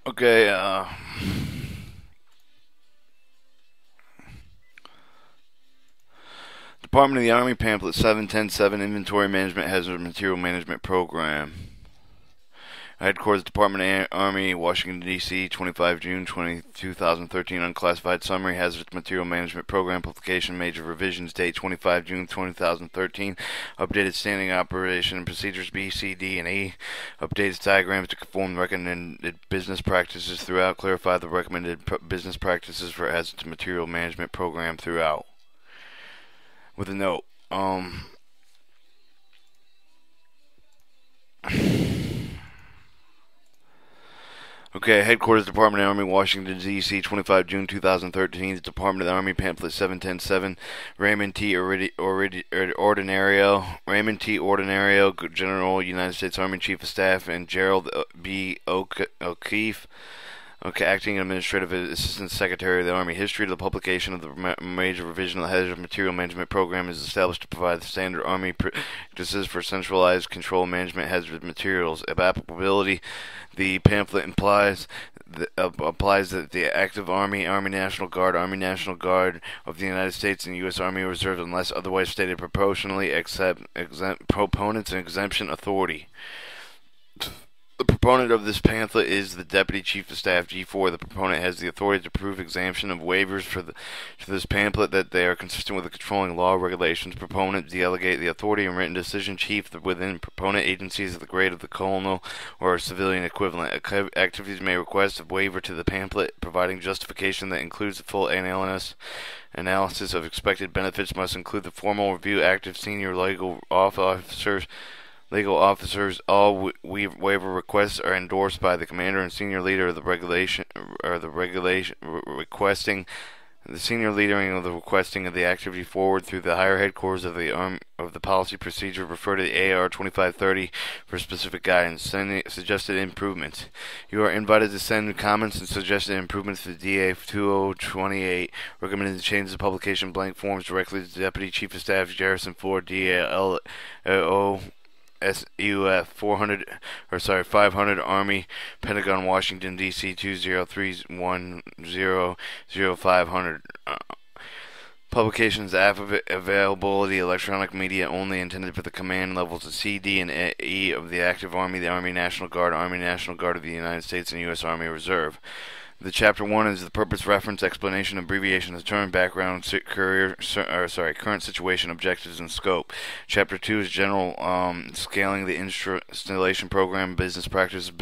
Okay, Department of the Army pamphlet 7107 Inventory Management Hazard Material Management Program. Headquarters Department of Army, Washington, D.C., 25 June 2013. Unclassified Summary Hazardous Material Management Program Publication Major Revisions Date 25 June 2013. Updated Standing Operation and Procedures B, C, D, and E. Updated diagrams to conform recommended business practices throughout. Clarify the recommended business practices for Hazardous Material Management Program throughout. With a note. Okay, Headquarters Department of the Army, Washington, D.C., 25 June 2013. Department of the Army Pamphlet 7107. Raymond T. Ordinario. Raymond T. Ordinario, General, United States Army Chief of Staff, and Gerald B. O'Keefe. Okay, Acting Administrative Assistant Secretary of the Army. History of the publication of the major revision of the Hazardous Material Management Program is established to provide the standard Army practices for centralized control management hazardous materials. Of applicability, the pamphlet applies that the active Army, Army National Guard, Army National Guard of the United States, and U.S. Army Reserve, unless otherwise stated, proportionally accept proponents and exemption authority. The proponent of this pamphlet is the Deputy Chief of Staff, G4. The proponent has the authority to approve exemption of waivers for this pamphlet that they are consistent with the controlling law regulations. Proponent delegate the authority and written decision. Chief within proponent agencies of the grade of the colonel or civilian equivalent. Activities may request a waiver to the pamphlet, providing justification that includes the full analysis of expected benefits must include the formal review. Active senior legal officers. All waiver requests are endorsed by the commander and senior leader of the regulation requesting. The senior leadering of the requesting of the activity forward through the higher headquarters of the policy procedure. Refer to the AR 2530 for specific guidance. Suggested improvements. You are invited to send comments and suggested improvements to the DA 2028. Recommended to change the publication blank forms directly to the Deputy Chief of Staff Garrison Ford DALO. SUF 500 Army, Pentagon, Washington, D.C. 203100500. Publications availability electronic media only intended for the command levels of C, D, and E of the active Army, the Army National Guard, Army National Guard of the United States, and U.S. Army Reserve. The Chapter 1 is the purpose, reference, explanation, abbreviation of the term, background, current situation, objectives, and scope. Chapter 2 is general scaling the installation program, business practices,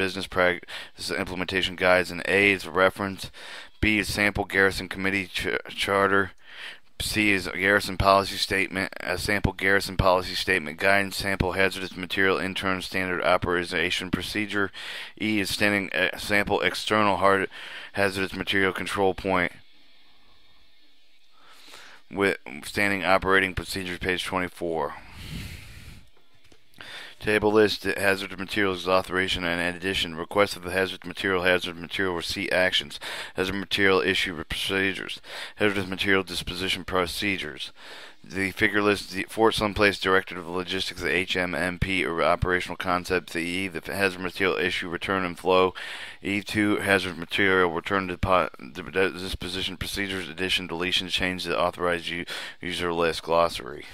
implementation guides, and A is reference. B is sample garrison committee charter. C is a garrison policy statement, a sample garrison policy statement, guidance, sample hazardous material, intern standard operation procedure. E is standing sample external hard hazardous material control point with standing operating procedures, page 24. Table list hazardous materials authorization and in addition request of the hazardous material receipt actions, hazardous material issue procedures, hazardous material disposition procedures. The figure lists the Fort Someplace Director of the Logistics, the Hmmp or operational concepts. The E, the hazardous material issue return and flow. E2, hazardous material return disposition procedures, addition, deletion, change the authorized user list glossary.